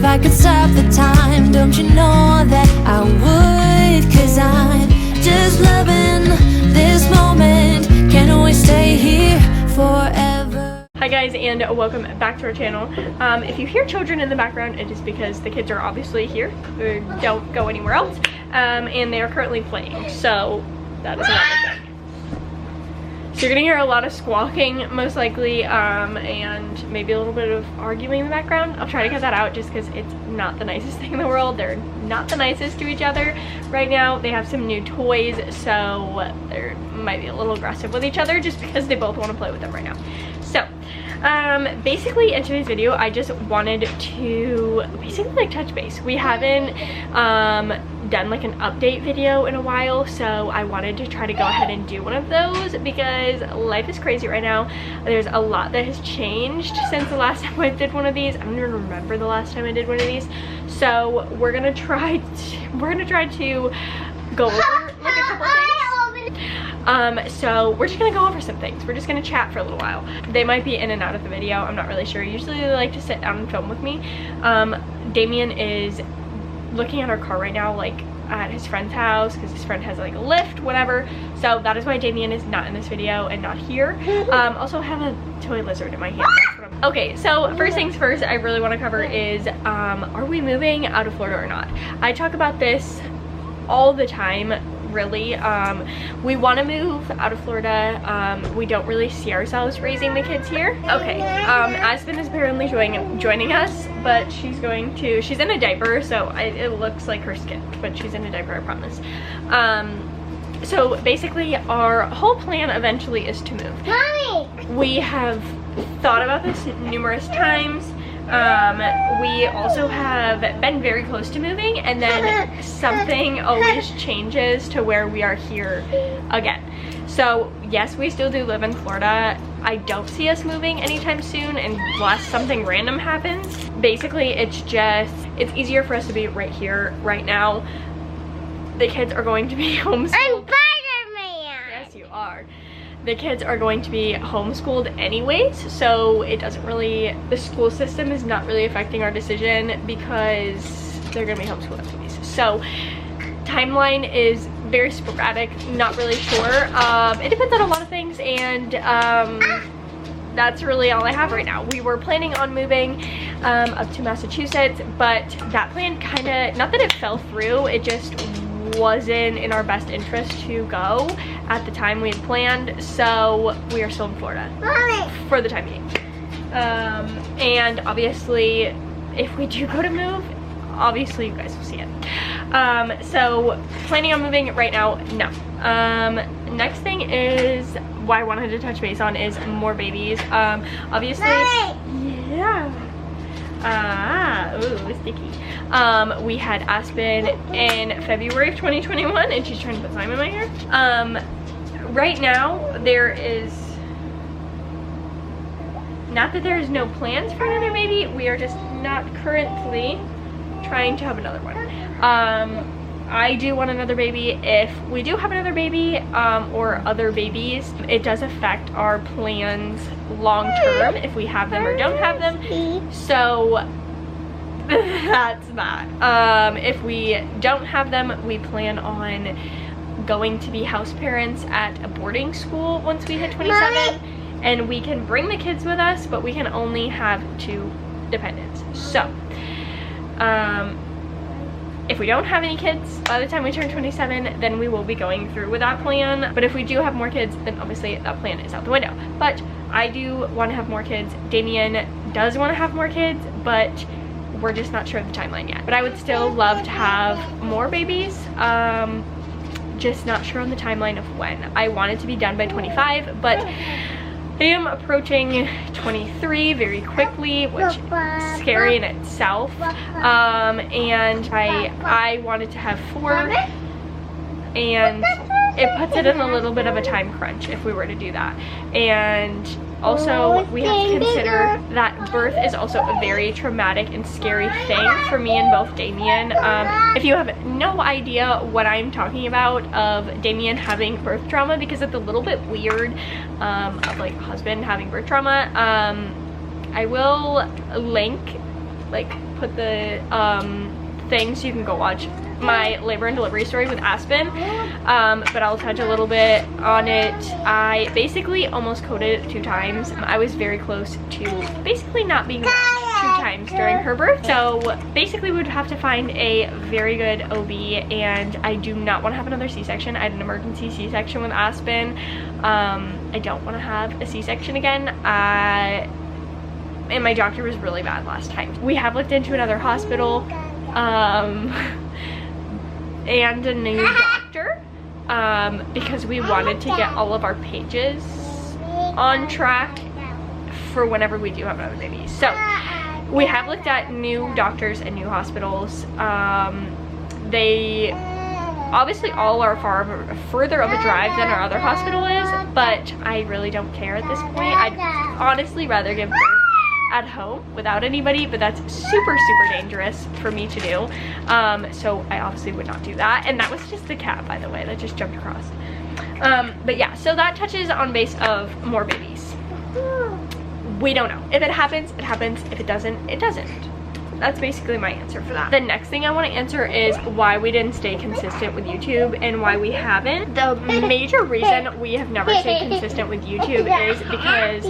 I could stop the time, don't you know that I would? 'Cause I'm just loving this moment, can't always stay here forever. Hi guys, and welcome back to our channel. If you hear children in the background, it is because the kids are obviously here. They don't go anywhere else, and they are currently playing, so that is another thing. So you're gonna hear a lot of squawking, most likely, and maybe a little bit of arguing in the background. I'll try to cut that out just because it's not the nicest thing in the world. They're not the nicest to each other right now. They have some new toys, so they might be a little aggressive with each other just because they both want to play with them right now. So basically in today's video, I just wanted to basically like touch base. We haven't done like an update video in a while, so I wanted to try to go ahead and do one of those because life is crazy right now. There's a lot that has changed since the last time I did one of these. I don't even remember the last time I did one of these, so we're gonna try to go over like a couple things. So we're just gonna go over some things. We're just gonna chat for a little while. They might be in and out of the video, I'm not really sure. Usually they like to sit down and film with me. Damian is looking at our car right now, like at his friend's house, because his friend has like a lift, whatever. So that is why Damian is not in this video and not here. Also have a toy lizard in my hand. Okay, so first things first, I really want to cover is are we moving out of Florida or not? I talk about this all the time, really. We want to move out of Florida. We don't really see ourselves raising the kids here. Okay, Aspen is apparently joining us, but she's in a diaper, so it looks like her skin, but she's in a diaper, I promise. So basically our whole plan eventually is to move. Mommy! We have thought about this numerous times. We also have been very close to moving, and then something always changes to where we are here again. So yes, we still do live in Florida. I don't see us moving anytime soon unless something random happens. Basically, it's easier for us to be right here, right now. The kids are going to be homeschooled. I'm Spider-Man! Yes, you are. The kids are going to be homeschooled anyways, so it doesn't really, the school system is not really affecting our decision because they're gonna be homeschooled anyways. So timeline is very sporadic, not really sure. It depends on a lot of things, and that's really all I have right now. We were planning on moving up to Massachusetts, but that plan kinda, not that it fell through, it just wasn't in our best interest to go at the time we had planned, so we are still in Florida for the time being. And obviously if we do go to move, obviously you guys will see it. So planning on moving right now, no. Next thing is why I wanted to touch base on is more babies. Obviously, yeah. Ooh, sticky. We had Aspen in February of 2021, and she's trying to put slime in my hair. Right now, there is, not that there is no plans for another baby, we are just not currently trying to have another one. I do want another baby. If we do have another baby, or other babies, it does affect our plans long term if we have them or don't have them. So that's that. If we don't have them, we plan on going to be house parents at a boarding school once we hit 27, and we can bring the kids with us, but we can only have 2 dependents. So if we don't have any kids by the time we turn 27, then we will be going through with that plan. But if we do have more kids, then obviously that plan is out the window. But I do want to have more kids. Damian does want to have more kids, but we're just not sure of the timeline yet. But I would still love to have more babies. Just not sure on the timeline of when. I want it to be done by 25, but I am approaching 23 very quickly, which is scary in itself. And I wanted to have 4, and it puts it in a little bit of a time crunch if we were to do that. And also we have to consider that birth is also a very traumatic and scary thing for me and both Damian. If you have no idea what I'm talking about of Damian having birth trauma, because it's a little bit weird, of like a husband having birth trauma, I will link like put the thing so you can go watch my labor and delivery story with Aspen, but I'll touch a little bit on it. I basically almost coded it 2 times. I was very close to basically not being around 2 times during her birth, so basically we would have to find a very good OB, and I do not want to have another C-section. I had an emergency C-section with Aspen. I don't want to have a C-section again. And my doctor was really bad last time. We have looked into another hospital and a new doctor because we wanted to get all of our pages on track for whenever we do have another baby. So we have looked at new doctors and new hospitals. They obviously all are further of a drive than our other hospital is, but I really don't care at this point. I'd honestly rather give birth at home without anybody, but that's super dangerous for me to do, so I obviously would not do that. And that was just the cat, by the way, that just jumped across. But yeah, so that touches on base of more babies. We don't know. If it happens, it happens. If it doesn't, it doesn't. That's basically my answer for that. The next thing I want to answer is why we didn't stay consistent with YouTube and why we haven't. The major reason we have never stayed consistent with YouTube is because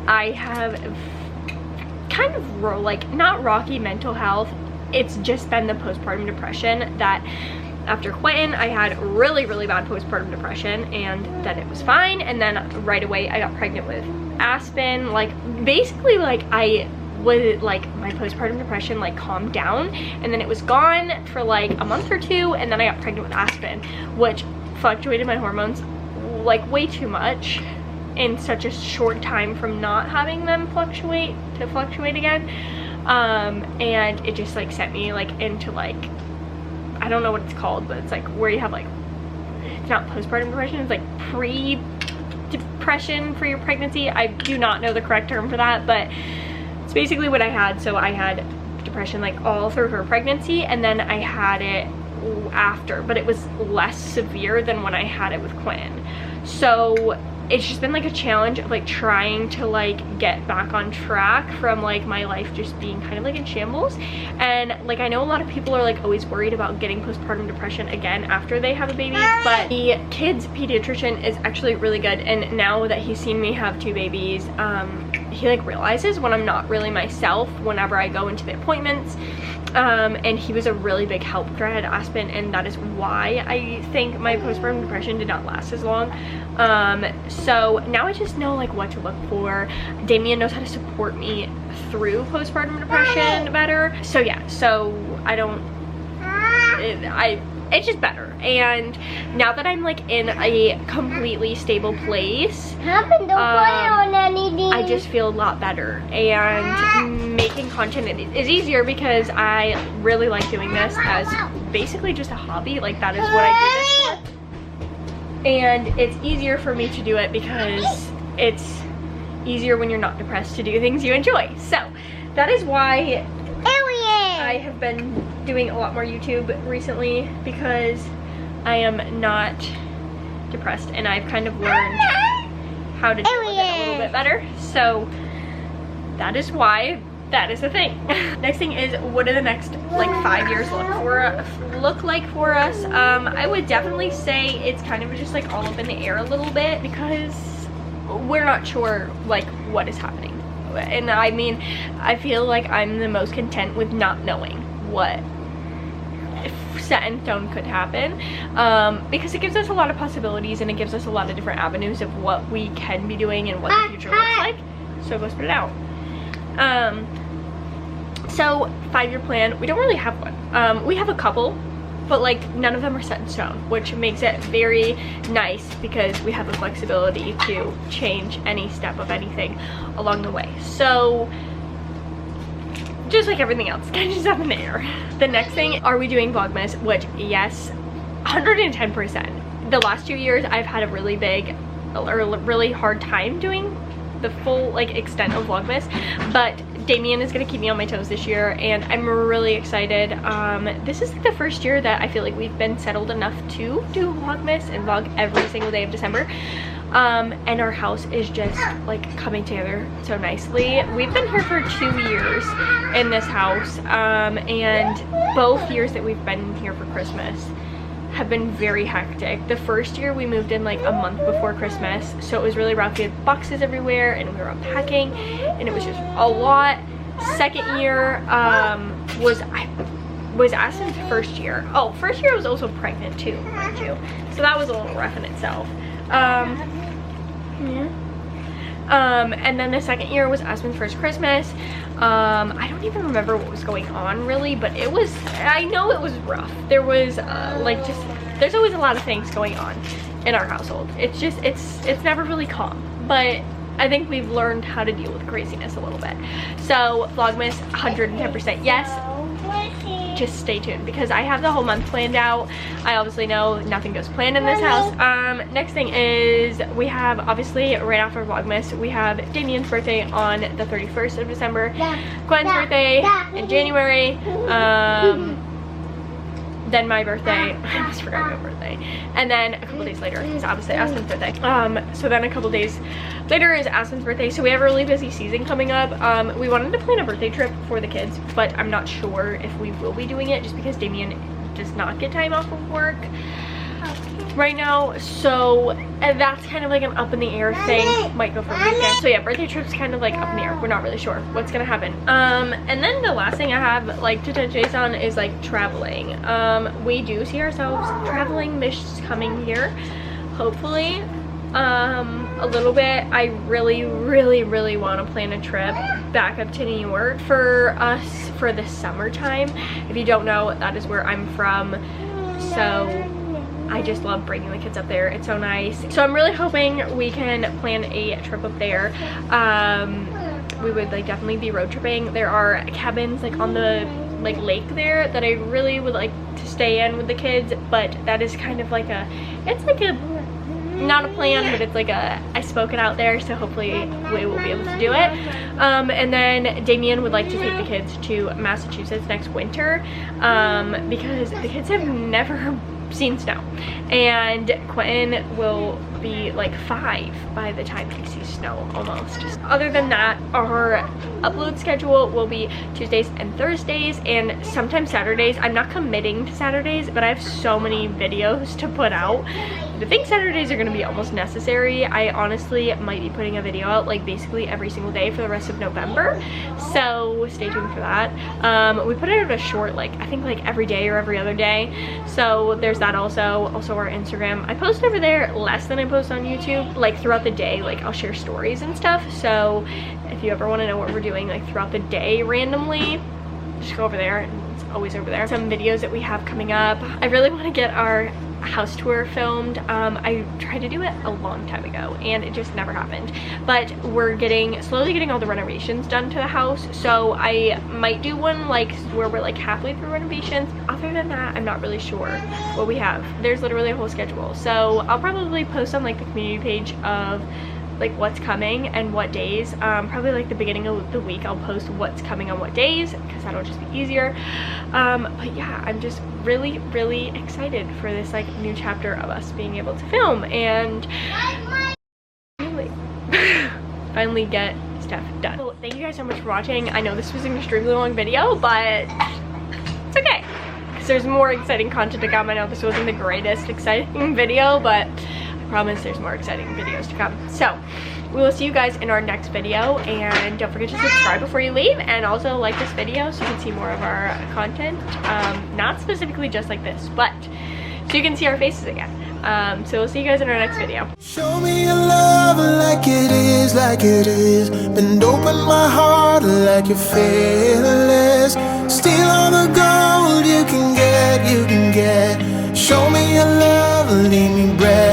I have kind of like not rocky mental health. It's just been the postpartum depression that after Quenton I had really bad postpartum depression, and then it was fine, and then right away I got pregnant with Aspen. Like basically like I was like my postpartum depression like calmed down, and then it was gone for like a month or 2, and then I got pregnant with Aspen, which fluctuated my hormones like way too much in such a short time from not having them fluctuate to fluctuate again, and it just like sent me like into like, I don't know what it's called, but it's like where you have like, it's not postpartum depression, it's like pre-depression for your pregnancy. I do not know the correct term for that, but it's basically what I had. So I had depression like all through her pregnancy, and then I had it after, but it was less severe than when I had it with Quenton. So it's just been like a challenge of like trying to like get back on track from like my life just being kind of like in shambles. And like I know a lot of people are like always worried about getting postpartum depression again after they have a baby, but the kids pediatrician is actually really good, and now that he's seen me have 2 babies, he like realizes when I'm not really myself whenever I go into the appointments, and he was a really big help after I had Aspen, and that is why I think my postpartum depression did not last as long. So now I just know like what to look for. Damian knows how to support me through postpartum depression better. So yeah, so I don't, it's just better. And now that I'm like in a completely stable place, I just feel a lot better, and making content is easier because I really like doing this as basically just a hobby. Like that is what I do this for, and it's easier for me to do it because it's easier when you're not depressed to do things you enjoy. So that is why I have been doing a lot more YouTube recently, because I am not depressed and I've kind of learned how to deal with it a little bit better. So that is why that is the thing. Next thing is, what do the next like 5 years look like for us? I would definitely say it's kind of just like all up in the air a little bit, because we're not sure like what is happening. And I mean, I feel like I'm the most content with not knowing what set in stone could happen, because it gives us a lot of possibilities, and it gives us a lot of different avenues of what we can be doing and what the future looks like. So go spit it out. So 5-year plan, we don't really have one. We have a couple, but like none of them are set in stone, which makes it very nice because we have the flexibility to change any step of anything along the way. So just like everything else, kind of just up in the air. The next thing, are we doing Vlogmas? Which yes, 110%. The last 2 years I've had a really big or really hard time doing the full like extent of Vlogmas, but Damian is gonna keep me on my toes this year, and I'm really excited. This is like the first year that I feel like we've been settled enough to do Vlogmas and vlog every single day of December. and our house is just like coming together so nicely. We've been here for 2 years in this house, and both years that we've been here for Christmas have been very hectic. The first year we moved in like a month before Christmas, so it was really rough. We had boxes everywhere and we were unpacking and it was just a lot. Second year was Aspen's first year. Oh, first year I was also pregnant too, mind you. So that was a little rough in itself. And then the second year was Aspen's first Christmas. I don't even remember what was going on really, but it was, I know it was rough. There was like just, there's always a lot of things going on in our household. It's just, it's never really calm, but I think we've learned how to deal with craziness a little bit. So Vlogmas 110% yes. Just stay tuned because I have the whole month planned out. I obviously know nothing goes planned in this house. Next thing is we have, obviously right after Vlogmas, we have Damien's birthday on the 31st of December, Quenton's birthday in January, then my birthday, I almost forgot my birthday, and then a couple days later is obviously Aspen's birthday. So then a couple days later is Aspen's birthday, so we have a really busy season coming up. We wanted to plan a birthday trip for the kids, but I'm not sure if we will be doing it just because Damain does not get time off of work right now, so that's kind of like an up in the air thing. Might go for a weekend. So yeah, birthday trip's kind of like up in the air. We're not really sure what's gonna happen. And then the last thing I have like to touch base on is like traveling. We do see ourselves traveling this coming year, hopefully. A little bit. I really want to plan a trip back up to New York for us for the summertime. If you don't know, that is where I'm from, so I just love bringing the kids up there. It's so nice. So I'm really hoping we can plan a trip up there. We would like definitely be road tripping. There are cabins like on the like lake there that I really would like to stay in with the kids, but that is kind of like a, it's like a, not a plan, but it's like a, I spoke it out there, so hopefully we will be able to do it. And then Damian would like to take the kids to Massachusetts next winter, because the kids have never seen snow, and Quenton will be like 5 by the time he sees snow almost. Other than that, our upload schedule will be Tuesdays and Thursdays and sometimes Saturdays. I'm not committing to Saturdays, but I have so many videos to put out. I think Saturdays are going to be almost necessary. I honestly might be putting a video out like basically every single day for the rest of November, so stay tuned for that. We put out a short like I think like every day or every other day, so there's that. Also our Instagram, I post over there less than I post on YouTube. Like throughout the day, like I'll share stories and stuff, so if you ever want to know what we're doing like throughout the day randomly, just go over there, and it's always over there. Some videos that we have coming up. I really want to get our house tour filmed. I tried to do it a long time ago and it just never happened, but we're slowly getting all the renovations done to the house, so I might do one like where we're like halfway through renovations. Other than that, I'm not really sure what we have. There's literally a whole schedule, so I'll probably post on like the community page of like what's coming and what days. Probably like the beginning of the week I'll post what's coming on what days, because that'll just be easier. But yeah, I'm just really excited for this like new chapter of us being able to film and really finally get stuff done. So thank you guys so much for watching. I know this was an extremely long video, but it's okay because there's more exciting content to come. I know this wasn't the greatest exciting video, but promise there's more exciting videos to come. So we will see you guys in our next video, and don't forget to subscribe before you leave, and also like this video so you can see more of our content, not specifically just like this, but so you can see our faces again. So we'll see you guys in our next video. Show me your love like it is, bend open my heart like you're fearless, steal all the gold you can get, show me your love, leave me breathless.